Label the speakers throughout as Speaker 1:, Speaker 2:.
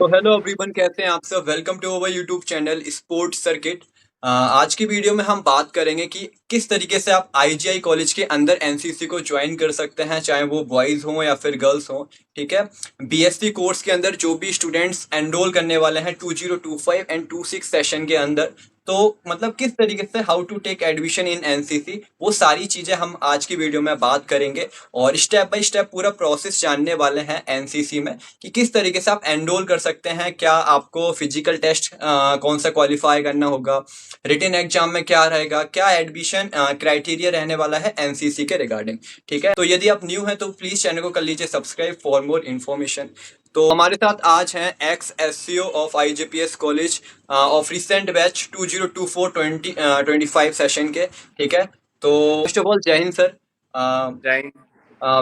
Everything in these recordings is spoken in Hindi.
Speaker 1: तो हेलो एवरीवन, कैसे हैं आप सब। Welcome to our YouTube channel sports circuit. आज की वीडियो में हम बात करेंगे कि किस तरीके से आप आईजीआई कॉलेज के अंदर एनसीसी को ज्वाइन कर सकते हैं, चाहे वो बॉयज़ हों या फिर गर्ल्स हों। ठीक है। बीएससी कोर्स के अंदर जो भी स्टूडेंट्स एनरोल करने वाले हैं 2025 एंड 26 सेशन के अंदर, तो मतलब किस तरीके से how to take admission in NCC, वो सारी चीज़ें हम आज की वीडियो में बात करेंगे। और स्टेप बाय स्टेप पूरा प्रोसेस जानने वाले हैं एनसीसी में कि किस तरीके से आप एनरोल कर सकते हैं, क्या आपको फिजिकल टेस्ट कौन सा क्वालिफाई करना होगा, रिटन एग्जाम में क्या रहेगा, क्या एडमिशन क्राइटेरिया रहने वाला है एनसीसी के रिगार्डिंग। ठीक है। तो यदि आप न्यू हैं तो प्लीज चैनल को कर लीजिए सब्सक्राइब फॉर मोर इन्फॉर्मेशन। तो हमारे साथ आज हैं X S C O of IGPS college of recent batch 2024-25 session के। ठीक है। तो फर्स्ट ऑफ ऑल जय हिंद सर।
Speaker 2: जय हिंद।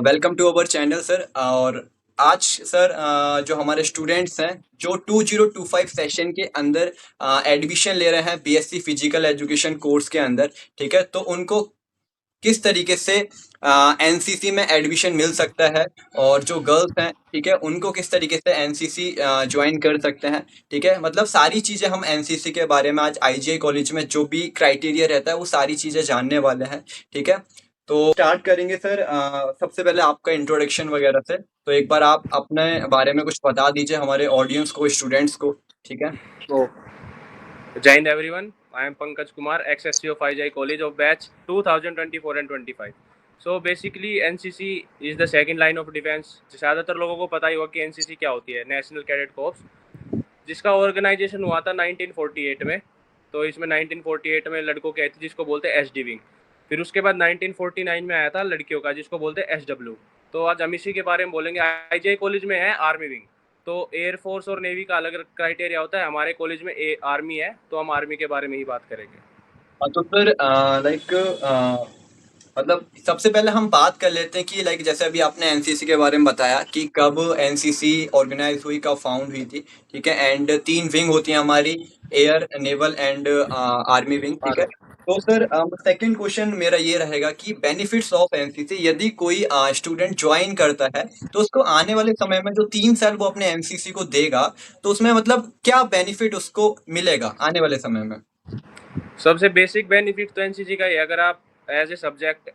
Speaker 1: Welcome to our channel sir. और आज सर जो हमारे स्टूडेंट्स हैं जो 2025 सेशन के अंदर एडमिशन ले रहे हैं बीएससी फिजिकल एजुकेशन कोर्स के अंदर। ठीक है। तो उनको किस तरीके से एनसीसी में एडमिशन मिल सकता है, और जो गर्ल्स हैं ठीक है उनको किस तरीके से एनसीसी ज्वाइन कर सकते हैं। ठीक है। मतलब सारी चीज़ें हम एनसीसी के बारे में आज आईजीआई कॉलेज में जो भी क्राइटेरिया रहता है वो सारी चीज़ें जानने वाले हैं। ठीक है। तो स्टार्ट करेंगे सर सबसे पहले आपका इंट्रोडक्शन वगैरह से। तो एक बार आप अपने बारे में कुछ बता दीजिए हमारे ऑडियंस को, स्टूडेंट्स को। ठीक है।
Speaker 2: So, Jai Hind everyone. I am Pankaj Kumar, ex-SC of IJI College of batch 2024 and 25. So basically NCC is the second line of defense. ज़्यादातर लोगों को पता ही होगा कि NCC क्या होती है, नेशनल कैडेट कॉर्प्स, जिसका ऑर्गेनाइजेशन हुआ था 1948 में। तो इसमें 1948 में लड़कों की आई थी जिसको बोलते हैं एसडी विंग। फिर उसके बाद 1949 में आया था लड़कियों का जिसको बोलते हैं एसडब्ल्यू। तो आज हम इसी के बारे में बोलेंगे। आईजीआई कॉलेज में है आर्मी विंग। तो एयरफोर्स और नेवी का अलग क्राइटेरिया होता है, हमारे कॉलेज में आर्मी है, तो हम आर्मी के बारे में ही बात करेंगे।
Speaker 1: तो फिर लाइक मतलब सबसे पहले हम बात कर लेते हैं कि लाइक जैसे अभी आपने एनसीसी के बारे में बताया कि कब एनसीसी ऑर्गेनाइज हुई, कब फाउंड हुई थी। ठीक है। एंड 3 विंग होती हैं हमारी, air, naval and army wing. ठीक है।
Speaker 2: आर्मी।
Speaker 1: तो सर सेकंड क्वेश्चन मेरा ये रहेगा कि बेनिफिट्स ऑफ एनसीसी, यदि कोई स्टूडेंट ज्वाइन करता है तो उसको आने वाले समय में जो 3 साल वो अपने एनसीसी को देगा, तो उसमें मतलब क्या बेनिफिट उसको मिलेगा आने वाले समय में।
Speaker 2: सबसे बेसिक बेनिफिट तो एनसीसी का ही है। अगर आप एज ए सब्जेक्ट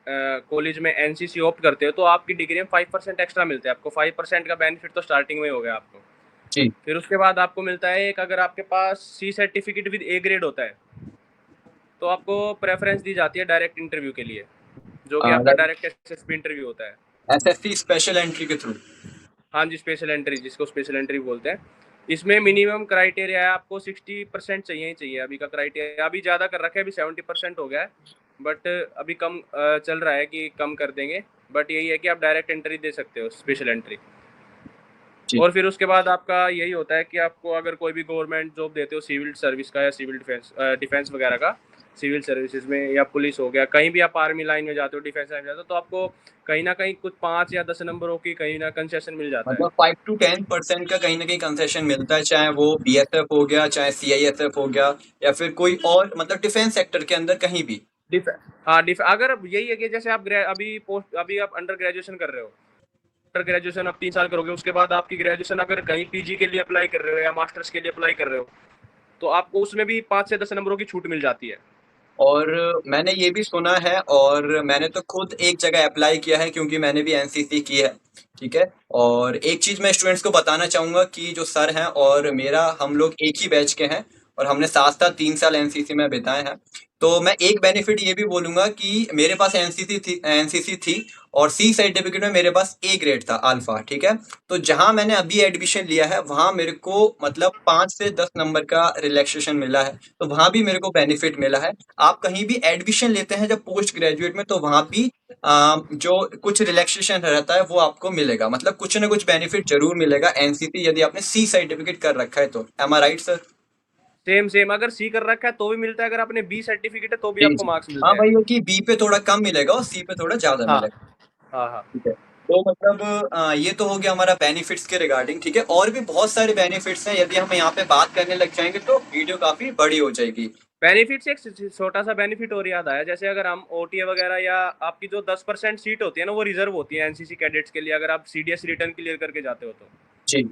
Speaker 2: कॉलेज में एनसीसी ऑप्ट करते हो तो आपकी डिग्री में 5% एक्स्ट्रा मिलता है। आपको 5% का बेनिफिट तो स्टार्टिंग में ही हो गया आपको।
Speaker 1: जी।
Speaker 2: फिर उसके बाद आपको मिलता है एक, अगर आपके पास C certificate with A grade होता है तो आपको प्रेफरेंस दी जाती है डायरेक्ट इंटरव्यू के लिए, जो कि आपका डायरेक्ट एसएसबी इंटरव्यू होता है।
Speaker 1: एसएससी स्पेशल एंट्री के थ्रू।
Speaker 2: हाँ जी, स्पेशल एंट्री, जिसको स्पेशल एंट्री बोलते हैं। इसमें मिनिमम क्राइटेरिया है, आपको 60% चाहिए ही चाहिए। अभी का क्राइटेरिया अभी ज़्यादा कर रखा है, अभी 70% हो गया है, बट अभी कम चल रहा है कि कम कर देंगे। बट यही है कि आप डायरेक्ट एंट्री दे सकते हो, स्पेशल एंट्री।
Speaker 1: जी।
Speaker 2: और फिर उसके बाद आपका यही होता है कि आपको अगर कोई भी गवर्नमेंट जॉब देते हो, सिविल सर्विस का या सिविल डिफेंस वगैरह का, सिविल सर्विसेज में या पुलिस हो गया, कहीं भी आप आर्मी लाइन में जाते हो, डिफेंस लाइन में जाते हो, तो आपको कहीं ना कहीं कुछ 5 या 10 नंबरों की कहीं ना कंसेशन मिल जाता है।
Speaker 1: मतलब 5 to 10% का कहीं ना कहीं कंसेशन मिलता है, चाहे वो बीएसएफ हो गया, चाहे सीआईएसएफ हो गया, या फिर कोई और मतलब डिफेंस सेक्टर के अंदर कहीं भी।
Speaker 2: डिफ हाँ, अगर यही है कि जैसे आप अभी आप अंडर ग्रेजुएशन कर रहे हो, अंडर ग्रेजुएशन आप 3 साल करोगे, उसके बाद आपकी ग्रेजुएशन अगर कहीं पीजी के लिए अप्लाई कर रहे हो या मास्टर्स के लिए अप्लाई कर रहे हो, तो आपको उसमें भी 5 से 10 नंबरों की छूट मिल जाती है।
Speaker 1: और मैंने ये भी सुना है, और मैंने तो खुद एक जगह अप्लाई किया है क्योंकि मैंने भी एनसीसी की है। ठीक है। और एक चीज मैं स्टूडेंट्स को बताना चाहूंगा कि जो सर हैं और मेरा, हम लोग एक ही बैच के हैं, और हमने साथ साथ 3 साल एनसीसी में बिताए हैं। तो मैं एक बेनिफिट ये भी बोलूंगा कि मेरे पास एनसीसी थी और सी सर्टिफिकेट में मेरे पास ए ग्रेड था, अल्फा। ठीक है। तो जहां मैंने अभी एडमिशन लिया है वहां मेरे को मतलब 5 से 10 नंबर का रिलैक्सेशन मिला है, तो वहां भी मेरे को बेनिफिट मिला है। आप कहीं भी एडमिशन लेते हैं जब पोस्ट ग्रेजुएट में, तो वहां भी जो कुछ रिलैक्सेशन रहता है वो आपको मिलेगा, मतलब कुछ ना कुछ बेनिफिट जरूर मिलेगा एनसीसी यदि आपने सी सर्टिफिकेट कर रखा है तो। एम आई राइट सर।
Speaker 2: सेम सेम, अगर सी कर रखा है तो भी मिलता है, अगर आपने बी सर्टिफिकेट है तो भी
Speaker 1: जी
Speaker 2: आपको
Speaker 1: जी।
Speaker 2: मार्क्स
Speaker 1: हाँ
Speaker 2: मिलते हैं।
Speaker 1: भाई, हो कि बी पे थोड़ा कम मिलेगा और सी पे थोड़ा ज्यादा
Speaker 2: हाँ
Speaker 1: मिलेगा।
Speaker 2: हाँ हाँ।
Speaker 1: ठीक है। तो मतलब ये तो हो गया हमारा बेनिफिट्स के रिगार्डिंग। ठीक है। और भी बहुत सारे बेनिफिट्स हैं, यदि हम यहाँ पे बात करने लग जाएंगे तो वीडियो काफी बड़ी हो जाएगी।
Speaker 2: बेनिफिट से एक छोटा सा बेनिफिट और याद आया, जैसे अगर हम ओटीए वगैरह या आपकी जो 10% सीट होती है ना, वो रिजर्व होती है एनसीसी कैडेट्स के लिए, अगर आप सीडीएस रिटर्न क्लियर करके जाते हो तो।
Speaker 1: जी।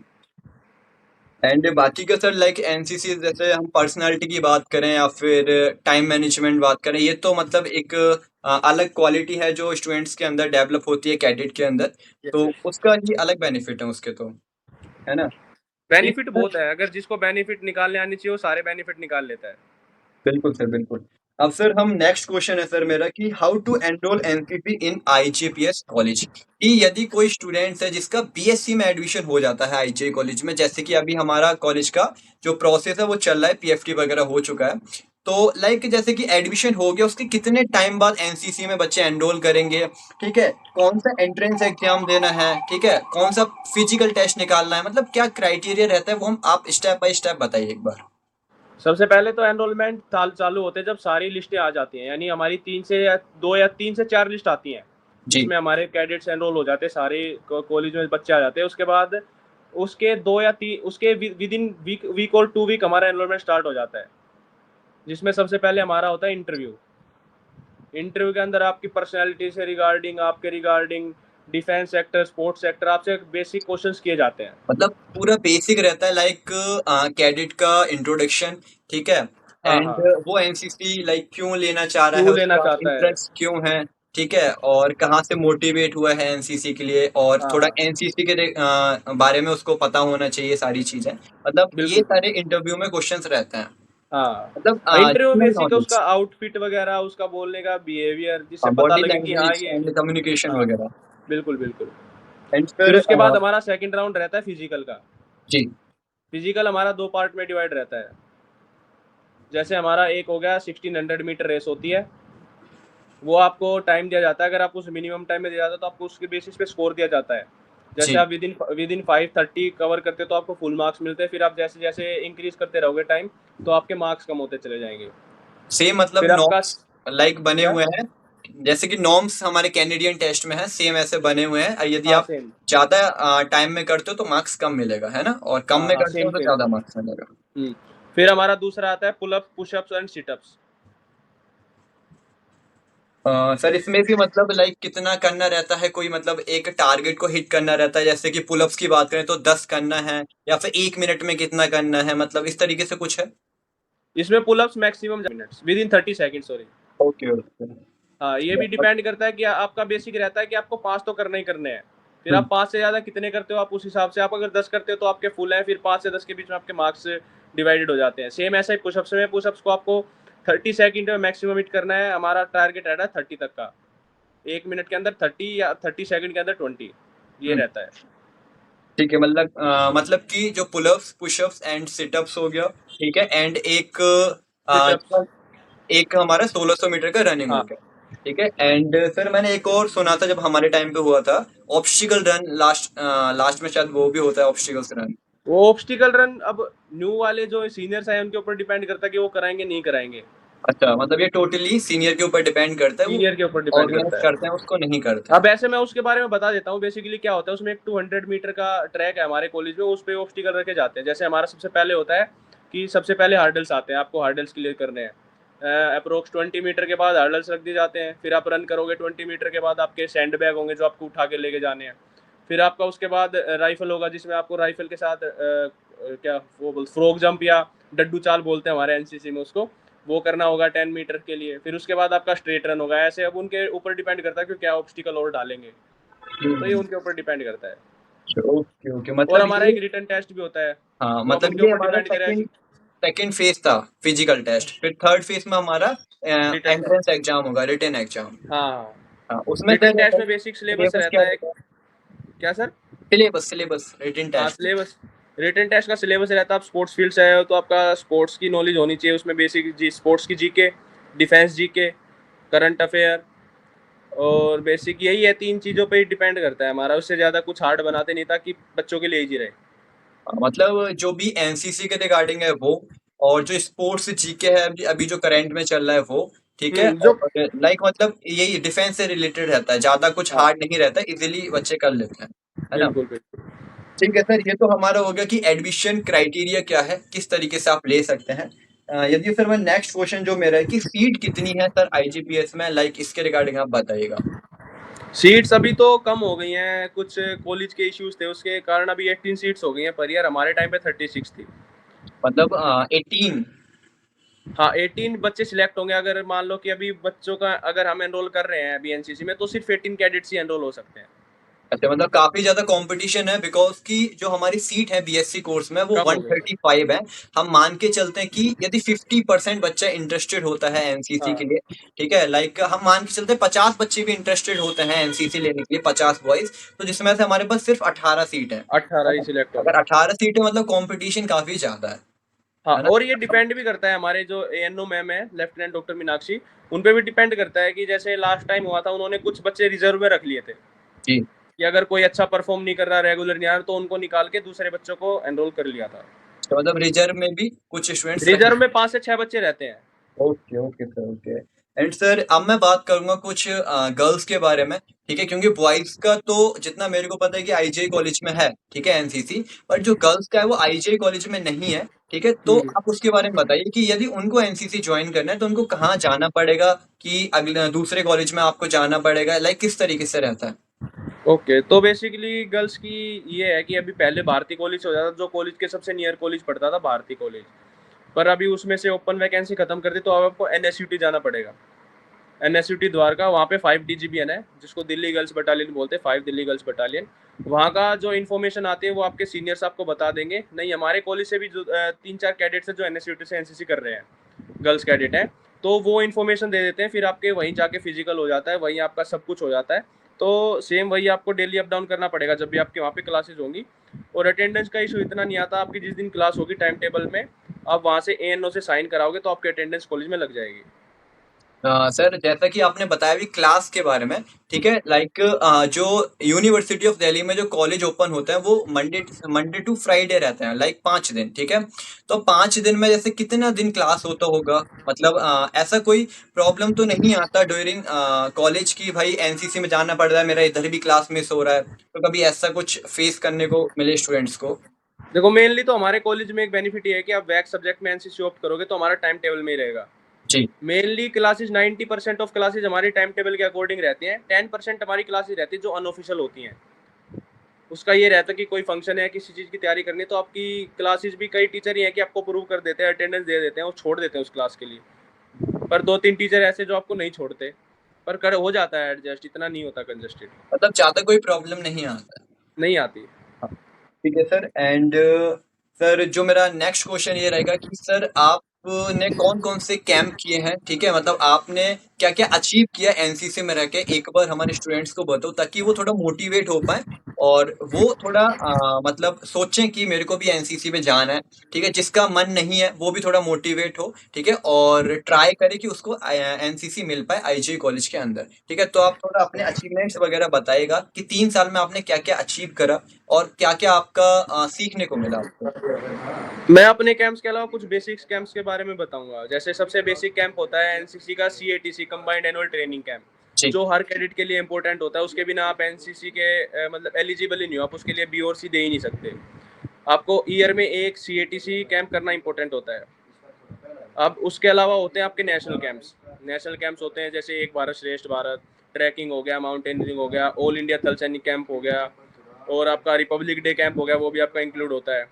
Speaker 1: एंड बाकी का सर लाइक एनसीसी, जैसे हम पर्सनालिटी की बात करें या फिर टाइम मैनेजमेंट बात करें, ये तो मतलब एक अलग क्वालिटी है जो स्टूडेंट्स के अंदर डेवलप होती है कैडेट के अंदर।
Speaker 2: यस
Speaker 1: तो
Speaker 2: यस।
Speaker 1: उसका ही अलग बेनिफिट है उसके तो, है ना। ठीक
Speaker 2: बेनिफिट
Speaker 1: है
Speaker 2: बहुत है, अगर जिसको बेनिफिट निकालने आनी चाहिए वो सारे बेनिफिट निकाल लेता है।
Speaker 1: बिल्कुल सर बिल्कुल। अब सर हम नेक्स्ट क्वेश्चन है सर मेरा कि how to enrol NCC in IGPS college, कि यदि कोई स्टूडेंट है जिसका बीएससी में एडमिशन हो जाता है आईजीआई कॉलेज में, जैसे कि अभी हमारा कॉलेज का जो प्रोसेस है वो चल रहा है, पीएफटी वगैरह हो चुका है, तो लाइक जैसे कि एडमिशन हो गया, उसके कितने टाइम बाद एनसीसी में बच्चे एनरोल करेंगे, ठीक है, कौन सा एंट्रेंस एग्जाम देना है, ठीक है, कौन सा फिजिकल टेस्ट निकालना है, मतलब क्या क्राइटेरिया रहता है वो हम आप स्टेप बाय स्टेप बताइए एक बार।
Speaker 2: सबसे पहले तो एनरोलमेंट चालू होते हैं जब सारी लिस्टें आ जाती हैं, यानी हमारी 3 से 4 लिस्ट आती हैं
Speaker 1: जी
Speaker 2: जिसमें हमारे कैडेट्स एनरोल हो जाते हैं, सारे कॉलेज में बच्चे आ जाते हैं। उसके बाद उसके 2 या 3 उसके विद इन वीक और 2 वीक हमारा एनरोलमेंट स्टार्ट हो जाता है, जिसमें सबसे पहले हमारा होता है इंटरव्यू। इंटरव्यू के अंदर आपकी पर्सनैलिटी से रिगार्डिंग, आपके regarding defence sector, sports sector, आपसे बेसिक क्वेश्चंस किए जाते हैं।
Speaker 1: मतलब पूरा बेसिक रहता है लाइक कैडेट का इंट्रोडक्शन, ठीक है,
Speaker 2: हाँ
Speaker 1: एंड
Speaker 2: हाँ।
Speaker 1: वो एनसीसी लाइक क्यों लेना चाह रहा है,
Speaker 2: क्यों लेना
Speaker 1: उसका
Speaker 2: चाहता है।
Speaker 1: इंटरेस्ट क्यों है, ठीक है, और कहाँ से मोटिवेट हुआ है एनसीसी के लिए, और
Speaker 2: हाँ
Speaker 1: थोड़ा
Speaker 2: हाँ।
Speaker 1: एनसीसी के बारे में उसको पता होना चाहिए सारी चीजें, मतलब ये
Speaker 2: बिल्कुल
Speaker 1: सारे
Speaker 2: बिल्कुल।
Speaker 1: इंटरव्यू में क्वेश्चंस रहते हैं, मतलब
Speaker 2: हाँ, इंटरव्यू
Speaker 1: जनरल
Speaker 2: बेसिक है, उसका
Speaker 1: नॉलेज,
Speaker 2: आउटफिट वगैरह, उसका बोलने का बिहेवियर, जिससे पता
Speaker 1: बॉडी
Speaker 2: लगे कि हाँ
Speaker 1: लैंग्वेज
Speaker 2: ये।
Speaker 1: एंड कम्युनिकेशन
Speaker 2: हाँ,
Speaker 1: वगैरह।
Speaker 2: बिल्कुल बिल्कुल।
Speaker 1: एंड
Speaker 2: फिर
Speaker 1: फिर
Speaker 2: उसके बाद हमारा सेकंड राउंड रहता है फिजिकल का।
Speaker 1: जी
Speaker 2: फिजिकल हमारा 2 पार्ट में डिवाइड रहता है। जैसे हमारा एक हो गया, 1600 मीटर रेस होती है। वो आपको टाइम दिया जाता है, अगर आप उस मिनिमम टाइम में दिया जाता है तो आपको उसके बेसिस पे स्कोर दिया जाता है। जैसे
Speaker 1: जी
Speaker 2: आप विद इन 5:30 कवर करते हो तो आपको फुल मार्क्स मिलते हैं। फिर आप जैसे जैसे इंक्रीज करते रहोगे टाइम, तो आपके मार्क्स कम होते चले जाएंगे।
Speaker 1: सेम मतलब
Speaker 2: फिर आपका
Speaker 1: नॉर्म्स लाइक बने
Speaker 2: क्या।
Speaker 1: हुए हैं, जैसे कि नॉर्म्स हमारे कैनेडियन टेस्ट में है सेम ऐसे बने हुए हैं, यदि
Speaker 2: हाँ
Speaker 1: आप
Speaker 2: सेम।
Speaker 1: ज्यादा टाइम में करते हो तो मार्क्स कम मिलेगा, है ना, और कम
Speaker 2: हाँ
Speaker 1: में
Speaker 2: हाँ
Speaker 1: करते
Speaker 2: सेम
Speaker 1: हो तो
Speaker 2: सेम।
Speaker 1: ज्यादा मार्क्स मिलेगा।
Speaker 2: फिर हमारा दूसरा आता है pullups, pushups and sit-ups.
Speaker 1: Sir इसमें भी मतलब लाइक कितना करना रहता है, कोई मतलब एक टारगेट को हिट करना रहता है, जैसे कि पुलअप्स की बात करें तो 10 करना है, या फिर 1 मिनट में कितना करना है, मतलब इस तरीके से कुछ है।
Speaker 2: इसमें pullups maximum minutes with in 30 second, sorry.
Speaker 1: Okay okay.
Speaker 2: हाँ, ये भी डिपेंड करता है कि आपका बेसिक रहता है कि आपको 5 तो करने ही करने हैं। फिर
Speaker 1: हम्म
Speaker 2: आप 5 से ज़्यादा कितने करते हो आप उस हिसाब से, आप अगर 10 करते हो तो आपके फुल हैं, फिर 5 से 10 के बीच में आपके मार्क्स डिवाइडेड हो जाते हैं। सेम ऐसा ही पुशअप्स में, पुशअप्स को आपको 30 सेकेंड में मैक्सिमम हिट करना है। हमारा टारगेट रहता है 30 तक का, 1 मिनट के अंदर 30 या 30 सेकेंड के अंदर 20, ये
Speaker 1: हम्म
Speaker 2: रहता है।
Speaker 1: ठीक है, मतलब मतलब कि जो पुलअप्स पुशअप्स एंड सिटअप्स हो गया, ठीक है, एंड एक
Speaker 2: सिटअप्स।
Speaker 1: एक हमारा 1600 मीटर का रनिंग हो
Speaker 2: हाँ,
Speaker 1: गया, ठीक है, एंड सर मैंने एक और सुना था जब हमारे टाइम पे हुआ था, ऑब्स्टिकल रन, लास्ट लास्ट में शायद वो भी होता है ऑब्स्टिकल्स रन।
Speaker 2: वो ऑब्स्टिकल रन अब न्यू वाले जो सीनियर्स हैं उनके ऊपर डिपेंड करता है कि वो कराएंगे नहीं कराएंगे।
Speaker 1: अच्छा, मतलब ये टोटली सीनियर के ऊपर डिपेंड करता है, वो
Speaker 2: सीनियर के ऊपर डिपेंड
Speaker 1: ऑर्गेनाइज
Speaker 2: करता
Speaker 1: करते
Speaker 2: है।
Speaker 1: हैं उसको नहीं करते हैं।
Speaker 2: अब ऐसे मैं उसके बारे में बता देता हूँ। बेसिकली क्या होता है, उसमें एक 200 मीटर का ट्रैक है हमारे कॉलेज में, उस पर ऑब्स्टिकल रखे जाते हैं। जैसे हमारा सबसे पहले होता है कि सबसे पहले हार्डल्स आते हैं, आपको हार्डल्स क्लियर करने हैं। अप्रोक्स 20 मीटर के बाद हार्डल्स रख दिए जाते हैं। फिर आप रन करोगे 20 मीटर के बाद, आपके सैंड बैग होंगे जो आपको उठा के लेके जाने हैं। फिर आपका उसके बाद राइफल होगा, जिसमें आपको राइफल के साथ क्या वो बोल फ्रॉग जंप या डड्डू चाल बोलते हैं हमारे एनसीसी में उसको, वो करना होगा 10 मीटर के लिए। फिर उसके बाद आपका स्ट्रेट रन होगा। ऐसे अब उनके ऊपर डिपेंड करता है कि क्या ऑब्स्टिकल और डालेंगे, तो ये उनके ऊपर डिपेंड करता है।
Speaker 1: ओके ओके,
Speaker 2: और
Speaker 1: मतलब
Speaker 2: हमारा
Speaker 1: ये,
Speaker 2: एक रिटर्न टेस्ट भी होता है,
Speaker 1: हाँ
Speaker 2: वो अब
Speaker 1: मतलब
Speaker 2: उनके
Speaker 1: ये
Speaker 2: ऊपर
Speaker 1: हमारा
Speaker 2: डिपेंड करेगा कि
Speaker 1: सेकंड सेकंड फेज था फिजिकल टेस्ट, फिर थर्ड फेज में हमारा
Speaker 2: रिटर्न
Speaker 1: एंट्रेंस
Speaker 2: टेस्ट।
Speaker 1: एग्जाम होगा, रिटन एग्जाम।
Speaker 2: हाँ हाँ।
Speaker 1: हाँ उसमें
Speaker 2: रिटर्न
Speaker 1: सर
Speaker 2: टेस्ट में बेसिक सिलेबस
Speaker 1: सिलेबस क्या
Speaker 2: रहता है।
Speaker 1: रहता है,
Speaker 2: क्या सर।
Speaker 1: सिलेबस सिलेबस रिटन
Speaker 2: हाँ
Speaker 1: टेस्ट।
Speaker 2: सिलेबस। रिटर्न टेस्ट का सिलेबस रहता है, आप स्पोर्ट्स फील्ड से आए हो तो आपका स्पोर्ट्स की नॉलेज होनी चाहिए। उसमें बेसिक जी स्पोर्ट्स की GK, defence GK, current affair, और बेसिक यही है। 3 चीज़ों पे ही डिपेंड करता है हमारा, उससे ज़्यादा कुछ हार्ड बनाते नहीं ताकि बच्चों के लिए ईजी रहे।
Speaker 1: मतलब जो भी एनसीसी के रिगार्डिंग है वो, और जो स्पोर्ट्स जीके है अभी अभी जो करंट में चल रहा है वो, ठीक है,
Speaker 2: जो।
Speaker 1: और लाइक मतलब यही डिफेंस से रिलेटेड रहता है, ज्यादा कुछ
Speaker 2: हाँ
Speaker 1: हार्ड नहीं रहता, इजीली बच्चे कर लेते हैं, है ना।
Speaker 2: बिल्कुल बिल्कुल।
Speaker 1: ठीक है सर, ये तो हमारा हो गया कि एडमिशन क्राइटेरिया क्या है, किस तरीके से आप ले सकते हैं। यदि सर मैं नेक्स्ट क्वेश्चन जो मेरा है कि सीट कितनी है सर आईजीपीएस में, लाइक इसके रिगार्डिंग आप बताइएगा।
Speaker 2: सीट्स अभी तो कम हो गई हैं, कुछ कॉलेज के इश्यूज थे उसके कारण अभी 18 सीट्स हो गई हैं, पर यार हमारे टाइम पे 36 थी।
Speaker 1: मतलब 18?
Speaker 2: हाँ, 18 बच्चे सिलेक्ट होंगे। अगर मान लो कि अभी बच्चों का अगर हम एनरोल कर रहे हैं अभी एनसीसी में, तो सिर्फ 18 कैडेट्स ही एनरोल हो सकते हैं।
Speaker 1: अच्छा, मतलब काफी ज्यादा कंपटीशन है, बिकॉज कि जो हमारी सीट है बीएससी कोर्स में वो
Speaker 2: कम हो गई।
Speaker 1: 135 है। हम मान के चलते हैं कि यदि 50% बच्चा इंटरेस्टेड होता है एनसीसी के
Speaker 2: हाँ,
Speaker 1: लिए, ठीक है, लाइक हम मान के चलते हैं 50 बच्चे भी इंटरेस्टेड होते हैं एनसीसी लेने के लिए, 50 बॉयज, तो जिसमें से हमारे पास सिर्फ 18 सीट है।
Speaker 2: 18 ही सिलेक्ट
Speaker 1: अगर
Speaker 2: होंगे।
Speaker 1: 18 सीट है मतलब कंपटीशन काफी ज्यादा
Speaker 2: हाँ,
Speaker 1: है ना?
Speaker 2: और ये डिपेंड भी करता है, हमारे जो एएनओ मैम है लेफ्टिनेंट डॉक्टर मीनाक्षी, उन पे भी डिपेंड करता है कि जैसे लास्ट टाइम हुआ था, उन्होंने कुछ बच्चे रिजर्व में रख लिए थे
Speaker 1: जी।
Speaker 2: कि अगर कोई अच्छा परफॉर्म नहीं कर रहा, रेगुलर नहीं आ रहा, तो उनको निकाल के दूसरे बच्चों को एनरोल कर लिया था।
Speaker 1: तो मतलब रिजर्व में भी कुछ स्टूडेंट्स रखे।
Speaker 2: रिजर्व में 5 से 6 बच्चे रहते हैं।
Speaker 1: Okay okay sir, okay. And sir अब मैं बात करूंगा कुछ गर्ल्स के बारे में, ठीक है, क्योंकि बॉयज का तो जितना मेरे को पता है कि आईजीआई कॉलेज में है, ठीक है, एनसीसी, बट जो गर्ल्स का है वो आईजीआई कॉलेज में नहीं है, ठीक है, तो
Speaker 2: हम्म।
Speaker 1: आप उसके बारे में बताइए कि यदि उनको एनसीसी ज्वाइन करना है तो उनको कहाँ जाना पड़ेगा, कि अगले दूसरे कॉलेज में आपको जाना पड़ेगा, लाइक किस तरीके से रहता है?
Speaker 2: ओके, तो बेसिकली गर्ल्स की ये है कि अभी पहले भारती कॉलेज हो जाता था, जो कॉलेज के सबसे नियर कॉलेज पड़ता था भारती कॉलेज, पर अभी उसमें से ओपन वैकेंसी खत्म कर दी, तो अब आपको एनएसयूटी जाना पड़ेगा। एनएसयूटी द्वारका, वहाँ पे 5 डीजीबीएन है, जिसको दिल्ली गर्ल्स बटालियन बोलते हैं, 5 दिल्ली गर्ल्स बटालियन। वहाँ का जो इन्फॉर्मेशन आती है वो आपके सीनियर्स आपको बता देंगे। नहीं, हमारे कॉलेज से भी जो 3-4 कैडेट्स हैं जो एनएसयूटी से एनसीसी कर रहे हैं, गर्ल्स कैडेट हैं, तो वो इन्फॉर्मेशन दे देते हैं, फिर आपके वहीं जाके फिजिकल हो जाता है, वहीं आपका सब कुछ हो जाता है। तो सेम वही आपको डेली अप डाउन करना पड़ेगा जब भी आपके वहाँ पे क्लासेज होंगी। और अटेंडेंस का इशू इतना नहीं आता, आपकी जिस दिन क्लास होगी टाइम टेबल में, आप वहाँ से एएनओ से साइन कराओगे तो आपकी अटेंडेंस कॉलेज में लग जाएगी।
Speaker 1: सर जैसा कि आपने बताया भी क्लास के बारे में, ठीक है, लाइक जो यूनिवर्सिटी ऑफ दिल्ली में जो कॉलेज ओपन होता है वो मंडे मंडे टू फ्राइडे रहते हैं, लाइक 5 दिन, ठीक है। तो 5 दिन में जैसे कितना दिन क्लास होता होगा, मतलब ऐसा कोई प्रॉब्लम तो नहीं आता ड्यूरिंग कॉलेज की, भाई एनसीसी में जाना पड़ रहा है, मेरा इधर भी क्लास मिस हो रहा है, तो कभी ऐसा कुछ फेस करने को मिले स्टूडेंट्स को?
Speaker 2: देखो, मेनली तो हमारे कॉलेज में एक बेनिफिट ये है कि आप वैक सब्जेक्ट में एनसीसी ऑप्ट करोगे तो हमारा टाइम टेबल में ही रहेगा।
Speaker 1: जी।
Speaker 2: मेनली क्लासेज 90% ऑफ क्लासेज हमारी टाइम टेबल के अकॉर्डिंग रहती हैं। 10% हमारी क्लासेज रहती है जो अनऑफिशियल होती हैं। उसका ये रहता है कि कोई फंक्शन है, किसी चीज़ की तैयारी करनी है, तो आपकी क्लासेज भी कई टीचर ही हैं कि आपको प्रूव कर देते हैं, अटेंडेंस दे देते हैं और छोड़ देते हैं उस क्लास के लिए। पर 2-3 टीचर ऐसे जो आपको नहीं छोड़ते, पर कर हो जाता है एडजस्ट, इतना नहीं होता कंजस्टेड।
Speaker 1: मतलब ज्यादा कोई प्रॉब्लम नहीं आता?
Speaker 2: नहीं आती।
Speaker 1: ठीक है सर। एंड सर जो मेरा नेक्स्ट क्वेश्चन ये रहेगा कि सर आपने कौन कौन से कैंप किए हैं, ठीक है, मतलब आपने क्या क्या अचीव किया एनसीसी में रह के, एक बार हमारे स्टूडेंट्स को बताओ ताकि वो थोड़ा मोटिवेट हो पाए और वो थोड़ा मतलब सोचें कि मेरे को भी एनसीसी में जाना है, ठीक है, जिसका मन नहीं है वो भी थोड़ा मोटिवेट हो, ठीक है, और ट्राई करे कि उसको एनसीसी मिल पाए आईजीआई कॉलेज के अंदर, ठीक है, तो आप थोड़ा अपने अचीवमेंट्स वगैरह बताइएगा कि 3 साल में आपने क्या क्या अचीव करा और क्या-क्या आपका सीखने को मिला आपको?
Speaker 2: मैं अपने कैंप्स के अलावा कुछ बेसिक्स कैंप्स के बारे में बताऊंगा। जैसे सबसे बेसिक कैंप होता है एनसीसी का सीएटीसी, कंबाइंड एनुअल ट्रेनिंग कैंप,
Speaker 1: जी।
Speaker 2: जो हर कैडेट के लिए इंपॉर्टेंट होता है। उसके बिना आप एनसीसी के मतलब एलिजिबल ही नहीं हो, आप उसके लिए बी और सी दे ही नहीं सकते। आपको ईयर में एक सीएटीसी कैंप करना इंपॉर्टेंट होता है। अब उसके अलावा होते हैं आपके नेशनल कैंप्स। नेशनल कैंप्स होते हैं जैसे एक भारत श्रेष्ठ भारत, ट्रैकिंग हो गया, माउंटेनियरिंग हो गया, ऑल इंडिया थल सैनिक कैंप हो गया, और आपका रिपब्लिक डे कैंप हो गया, वो भी आपका इंक्लूड होता है।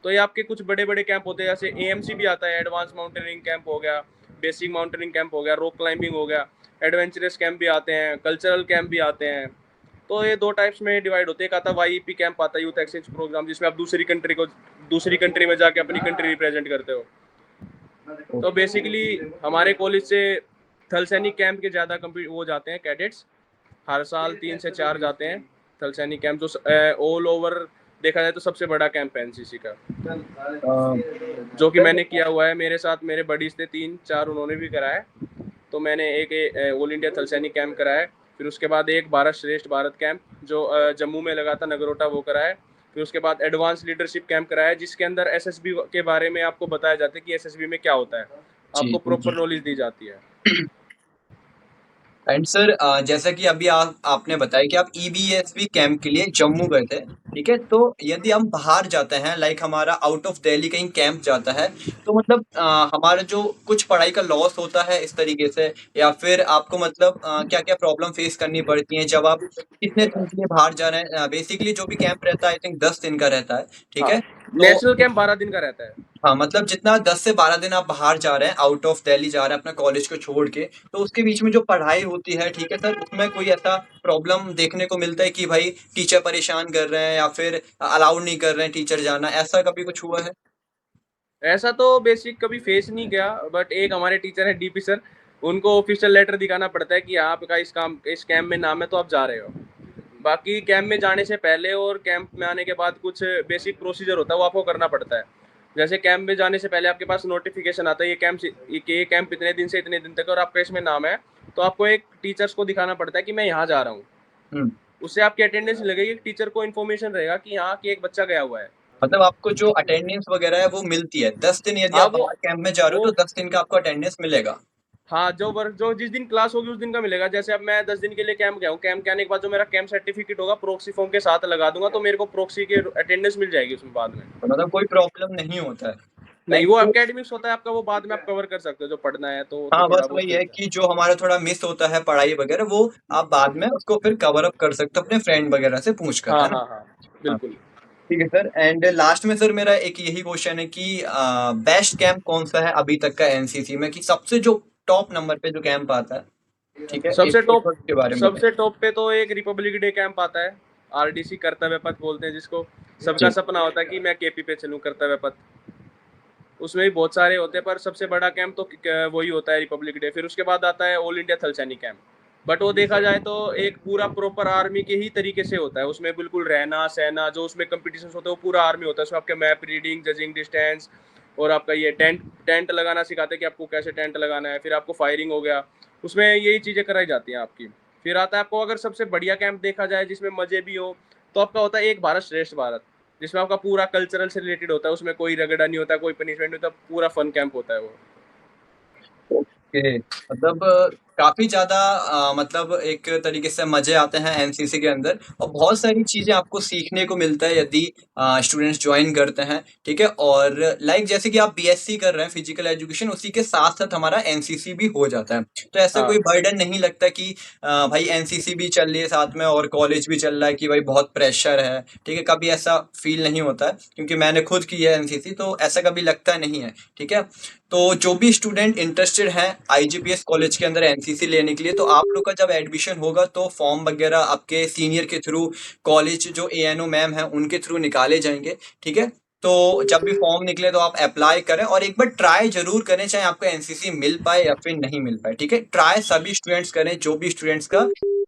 Speaker 2: तो ये आपके कुछ बड़े बड़े कैंप होते हैं, जैसे एएमसी भी आता है, एडवांस माउंटेनियरिंग कैंप हो गया, बेसिक माउंटेनियरिंग कैंप हो गया, रॉक क्लाइंबिंग हो गया, एडवेंचरस कैंप भी आते हैं, कल्चरल कैंप भी आते हैं। तो ये दो टाइप्स में डिवाइड होते हैं। एक आता है वाईईपी कैंप, आता है यूथ एक्सचेंज प्रोग्राम, जिसमें आप दूसरी कंट्री में जाके अपनी कंट्री रिप्रेजेंट करते हो। तो
Speaker 1: ओके।
Speaker 2: बेसिकली हमारे कॉलेज से थल सैनिक कैंप के ज़्यादा कम्पीट वो जाते हैं कैडेट्स, हर साल 3 से 4 जाते हैं थल सैनिक कैंप, जो ऑल ओवर देखा जाए तो सबसे बड़ा कैंप है एनसीसी का,
Speaker 1: अ,
Speaker 2: जो कि
Speaker 1: सर
Speaker 2: मैंने किया हुआ है। मेरे साथ मेरे बडीज थे 3-4, उन्होंने भी करा है। तो मैंने एक ऑल इंडिया थल सैनिक कैंप करा है, फिर उसके बाद एक भारत श्रेष्ठ भारत कैंप जो जम्मू में लगा था, नगरोटा, वो करा है। फिर उसके बाद एडवांस लीडरशिप कैंप कराया, जिसके अंदर एसएसबी के बारे में आपको बताया जाता है कि एसएसबी में क्या होता है,
Speaker 1: जी,
Speaker 2: आपको
Speaker 1: जी, जी।
Speaker 2: प्रॉपर नॉलेज दी जाती है।
Speaker 1: एंड सर जैसा कि अभी आपने बताया कि आप ईबीएसवी कैंप के लिए जम्मू गए थे, ठीक है? तो यदि हम बाहर जाते हैं, लाइक हमारा आउट ऑफ दिल्ली कहीं कैंप जाता है, तो मतलब हमारा जो कुछ पढ़ाई का लॉस होता है इस तरीके से, या फिर आपको मतलब क्या-क्या प्रॉब्लम फेस करनी पड़ती है जब आप कितने दिन के लिए बाहर जा रहे हैं? बेसिकली जो भी कैंप रहता है आई थिंक 10 दिन का रहता है, ठीक
Speaker 2: हाँ,
Speaker 1: है? तो
Speaker 2: नेशनल कैंप 12 दिन का रहता है।
Speaker 1: हाँ, मतलब जितना 10 से 12 दिन आप बाहर जा रहे हैं, आउट ऑफ दिल्ली जा रहे हैं अपना कॉलेज को छोड़ के, तो उसके बीच में जो पढ़ाई होती है, ठीक है सर, उसमें कोई ऐसा प्रॉब्लम देखने को मिलता है कि भाई टीचर परेशान कर रहे हैं या फिर अलाउड नहीं कर रहे हैं टीचर जाना, ऐसा कभी कुछ हुआ है?
Speaker 2: ऐसा तो बेसिक कभी फेस नहीं किया, बट एक हमारे टीचर है डीपी सर, उनको ऑफिशियल लेटर दिखाना पड़ता है कि आपका इस कैंप में नाम है तो आप जा रहे हो। बाकी कैंप में जाने से पहले और कैंप में आने के बाद कुछ बेसिक प्रोसीजर होता है वो आपको करना पड़ता है। जैसे कैंप में जाने से पहले आपके पास नोटिफिकेशन आता है ये कैंप इतने दिन से इतने दिन तक और आपका इसमें नाम है, तो आपको एक टीचर्स को दिखाना पड़ता है कि मैं यहाँ जा रहा हूँ।
Speaker 1: हुँ।
Speaker 2: उससे आपकी अटेंडेंस लगेगी, टीचर को इन्फॉर्मेशन रहेगा कि यहाँ की एक बच्चा गया हुआ है।
Speaker 1: मतलब आपको जो अटेंडेंस वगैरह है वो मिलती है, 10 दिन यदि
Speaker 2: हाँ
Speaker 1: आप बाहर कैंप में जा रहे
Speaker 2: वो
Speaker 1: हो तो 10 दिन का आपको अटेंडेंस मिलेगा।
Speaker 2: हाँ, जो जिस दिन क्लास होगी उस दिन का मिलेगा। जैसे अब मैं 10 दिन के लिए कैंप गया हूँ, कैंप के आने के बाद जो मेरा कैंप सर्टिफिकेट होगा प्रॉक्सी फॉर्म के साथ लगा दूंगा, तो मेरे को प्रॉक्सी की अटेंडेंस मिल जाएगी उसमें बाद में।
Speaker 1: तो मतलब कोई प्रॉब्लम नहीं होता है,
Speaker 2: नहीं,
Speaker 1: राइट?
Speaker 2: वो
Speaker 1: तो
Speaker 2: एकेडमिक्स होता है आपका, वो बाद में आप कवर कर सकते हो जो पढ़ना है, तो
Speaker 1: हाँ,
Speaker 2: थोड़ा
Speaker 1: बस
Speaker 2: बहुत
Speaker 1: वही है
Speaker 2: चलता है।
Speaker 1: कि जो हमारा थोड़ा मिस होता है पढ़ाई वगैरह, वो आप बाद में उसको फिर कवर अप कर सकते हो अपने फ्रेंड वगैरह से पूछ कर,
Speaker 2: हाँ
Speaker 1: है ना?
Speaker 2: हाँ हाँ,
Speaker 1: हाँ,
Speaker 2: बिल्कुल।
Speaker 1: ठीक है सर। एंड लास्ट में सर मेरा एक यही क्वेश्चन है कि बेस्ट कैंप कौन सा है अभी तक का एनसीसी में, कि सबसे जो टॉप नंबर पे जो कैंप आता है, ठीक है?
Speaker 2: सबसे
Speaker 1: एक
Speaker 2: टॉप
Speaker 1: बार उसके बारे में बताएं।
Speaker 2: सबसे टॉप पे तो एक रिपब्लिक डे कैंप आता है, आरडीसी कर्तव्य पथ बोलते हैं जिसको। सबका
Speaker 1: जी।
Speaker 2: सपना होता है कि मैं केपी पे चलूं, कर्तव्य पथ। उसमें भी बहुत सारे होते हैं पर सबसे बड़ा कैंप तो वही होता है, रिपब्लिक डे। फिर उसके बाद आता है ऑल इंडिया थल सैनिक कैंप। बट वो देखा जाए तो एक पूरा प्रॉपर आर्मी के ही तरीके से होता है, उसमें बिल्कुल रहना सहना, जो उसमें कंपटीशन होता है वो पूरा आर्मी होता है। उसमें आपके मैप रीडिंग, जजिंग डिस्टेंस, और आपका ये टेंट टेंट लगाना सिखाते हैं कि आपको कैसे टेंट लगाना है। फिर आपको फायरिंग हो गया, उसमें यही चीज़ें कराई जाती हैं आपकी। फिर आता है आपको, अगर सबसे बढ़िया कैंप देखा जाए जिसमें मज़े भी हो, तो आपका होता है एक भारत श्रेष्ठ भारत, जिसमें आपका पूरा कल्चरल से रिलेटेड होता है। उसमें कोई रगड़ा नहीं होता, कोई पनिशमेंट नहीं होता, पूरा फन कैंप होता है वो।
Speaker 1: ओके, मतलब काफ़ी ज़्यादा मतलब एक तरीके से मज़े आते हैं एनसीसी के अंदर, और बहुत सारी चीज़ें आपको सीखने को मिलता है यदि स्टूडेंट्स जॉइन करते हैं, ठीक है? और लाइक जैसे कि आप बीएससी कर रहे हैं फिजिकल एजुकेशन, उसी के साथ-साथ हमारा एनसीसी भी हो जाता है। तो ऐसा कोई
Speaker 2: हाँ
Speaker 1: बर्डन नहीं लगता कि भाई एनसीसी भी चल रही है साथ में और कॉलेज भी चल रहा है कि भाई बहुत प्रेशर है, ठीक है? कभी ऐसा फ़ील नहीं होता है, क्योंकि मैंने खुद की है एनसीसी, तो ऐसा कभी लगता नहीं है, ठीक है? तो जो भी स्टूडेंट इंटरेस्टेड हैं आईजीपीएस कॉलेज के अंदर एनसीसी लेने के लिए, तो आप लोग का जब एडमिशन होगा तो फॉर्म वगैरह आपके सीनियर के थ्रू, कॉलेज जो एएनओ मैम हैं उनके थ्रू निकाले जाएंगे, ठीक है? तो जब भी फॉर्म निकले तो आप अप्लाई करें और एक बार ट्राई जरूर करें, चाहे आपको एनसीसी मिल पाए या फिर नहीं मिल पाए, ठीक है? ट्राई सभी स्टूडेंट्स करें, जो भी स्टूडेंट्स का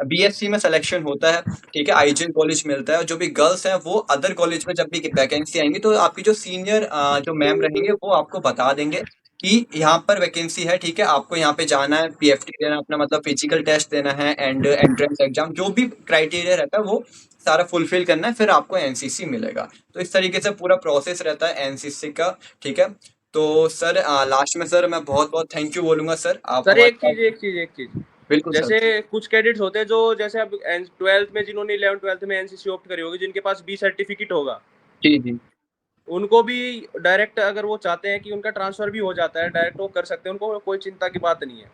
Speaker 1: बीएससी में सिलेक्शन होता है, ठीक है, आईजीएल कॉलेज मिलता है, और जो भी गर्ल्स हैं वो अदर कॉलेज में जब भी वैकेंसी आएंगी तो आपकी जो सीनियर जो मैम रहेंगे वो आपको बता देंगे कि यहाँ पर वैकेंसी है, ठीक है, आपको यहाँ पे जाना है, पीएफटी देना है अपना, मतलब फिजिकल टेस्ट देना है एंड एंट्रेंस एग्जाम, जो भी क्राइटेरिया रहता है वो सारा फुलफिल करना है, फिर आपको एनसीसी मिलेगा। तो इस तरीके से पूरा प्रोसेस रहता है एनसीसी का, ठीक है? तो सर लास्ट में सर मैं बहुत बहुत थैंक यू बोलूंगा सर, आप
Speaker 2: सर,
Speaker 1: हमारे साथ।
Speaker 2: एक चीज,
Speaker 1: बिल्कुल सर।
Speaker 2: जैसे कुछ कैडेट्स होते हैं जो, जैसे अब 12th में, जिन्होंने 11th 12th में एनसीसी ऑप्ट करी होगी, जिनके पास बी सर्टिफिकेट होगा,
Speaker 1: जी जी।
Speaker 2: उनको भी डायरेक्ट, अगर वो चाहते हैं कि उनका ट्रांसफर भी हो जाता है, डायरेक्ट वो कर सकते हैं, उनको कोई चिंता की बात नहीं है।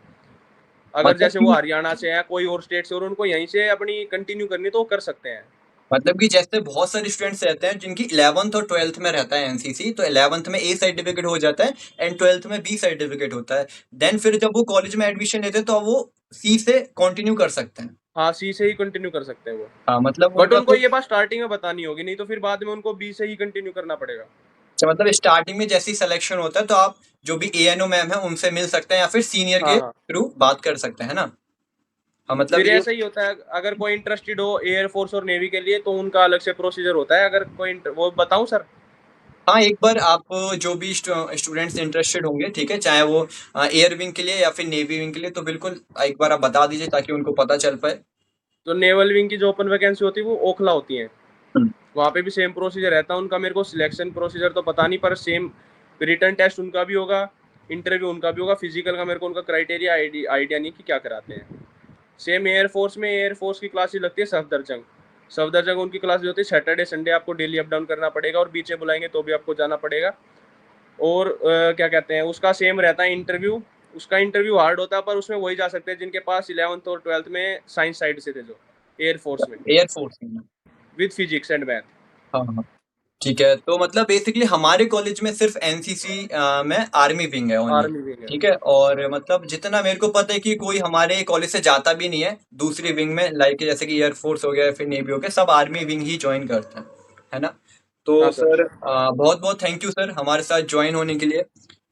Speaker 2: अगर
Speaker 1: मतलब
Speaker 2: जैसे वो
Speaker 1: कि
Speaker 2: हरियाणा से है, कोई और स्टेट से, और उनको यहीं से अपनी कंटिन्यू करनी, तो वो कर सकते हैं।
Speaker 1: मतलब कि जैसे बहुत सारे स्टूडेंट्स रहते हैं जिनकी 11th और 12th में रहता है एनसीसी, तो 11th में ए सर्टिफिकेट हो जाता है एंड 12th में बी सर्टिफिकेट होता है, देन फिर जब वो कॉलेज में एडमिशन लेते हैं तो वो सी से कंटिन्यू कर सकते हैं।
Speaker 2: हाँ, सी से ही कंटिन्यू कर सकते हैं वो।
Speaker 1: हाँ, मतलब
Speaker 2: बट
Speaker 1: उनका
Speaker 2: उनको
Speaker 1: फिर
Speaker 2: ये बात स्टार्टिंग में बतानी होगी, नहीं तो फिर बाद में उनको बी से ही कंटिन्यू करना पड़ेगा।
Speaker 1: अच्छा, मतलब स्टार्टिंग में जैसे ही सिलेक्शन होता है तो आप जो भी एएनओ मैम है उनसे मिल सकते हैं या फिर सीनियर
Speaker 2: हाँ
Speaker 1: के
Speaker 2: हाँ,
Speaker 1: थ्रू बात कर सकते हैं ना? हाँ, मतलब
Speaker 2: फिर
Speaker 1: ये।
Speaker 2: ऐसा ही होता है, अगर कोई इंटरेस्टेड हो एयरफोर्स और नेवी के लिए, तो उनका अलग से प्रोसीजर होता है। अगर कोई वो बताऊं सर?
Speaker 1: हाँ, एक बार आप जो भी स्टूडेंट्स इंटरेस्टेड होंगे, ठीक है, चाहे वो एयर विंग के लिए या फिर नेवी विंग के लिए, तो बिल्कुल एक बार आप बता दीजिए ताकि उनको पता चल पाए।
Speaker 2: तो नेवल विंग की जो ओपन वैकेंसी होती है वो ओखला होती है,
Speaker 1: हम्म।
Speaker 2: वहाँ पे भी सेम प्रोसीजर रहता है उनका। मेरे को सिलेक्शन प्रोसीजर तो पता नहीं, पर सेम रिटर्न टेस्ट उनका भी होगा, इंटरव्यू उनका भी होगा, फिजिकल का मेरे को उनका क्राइटेरिया आइडिया नहीं कि क्या कराते हैं। सेम एयरफोर्स की क्लासेस लगती है सफदरजंग उनकी क्लासेस होती है सैटरडे संडे, आपको डेली अप डाउन करना पड़ेगा, और बीचे बुलाएंगे तो भी आपको जाना पड़ेगा। और क्या कहते हैं, उसका सेम रहता है इंटरव्यू। उसका इंटरव्यू हार्ड होता है, पर उसमें वही जा सकते हैं जिनके पास 11th और 12th में साइंस साइड से थे, जो एयरफोर्स में,
Speaker 1: एयरफोर्स में?
Speaker 2: With physics and math.
Speaker 1: हाँ हाँ। ठीक है, तो मतलब बेसिकली हमारे कॉलेज में सिर्फ एनसीसी में आर्मी विंग है ओनली।
Speaker 2: आर्मी विंग है।
Speaker 1: ठीक है, और मतलब जितना मेरे को पता है कि कोई हमारे कॉलेज से जाता भी नहीं है दूसरी विंग में, लाइक जैसे कि एयरफोर्स हो गया, फिर नेवी हो गया, सब आर्मी विंग ही ज्वाइन करते हैं, है ना? तो
Speaker 2: हाँ
Speaker 1: सर
Speaker 2: सर।
Speaker 1: बहुत बहुत थैंक यू सर हमारे साथ ज्वाइन होने के लिए।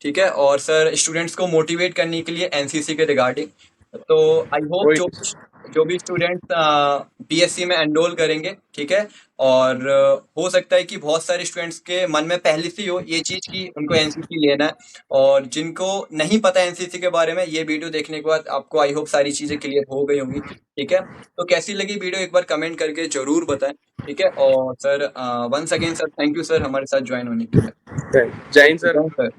Speaker 1: ठीक है, और सर स्टूडेंट्स को मोटिवेट करने के लिए एनसीसी के रिगार्डिंग। तो आई होप
Speaker 2: कोई
Speaker 1: जो भी स्टूडेंट्स बीएससी में एनरोल करेंगे, ठीक है, और हो सकता है कि बहुत सारे स्टूडेंट्स के मन में पहले से ही हो ये चीज़ कि उनको एनसीसी लेना है, और जिनको नहीं पता एनसीसी के बारे में, ये वीडियो देखने के बाद आपको आई होप सारी चीज़ें क्लियर हो गई होंगी। ठीक है, तो कैसी लगी वीडियो एक बार कमेंट करके ज़रूर बताएं। ठीक है, और sir once again sir thank you sir हमारे साथ ज्वाइन होने के लिए।
Speaker 2: जय हिंद
Speaker 1: ओके,
Speaker 2: सर।
Speaker 1: Done sir.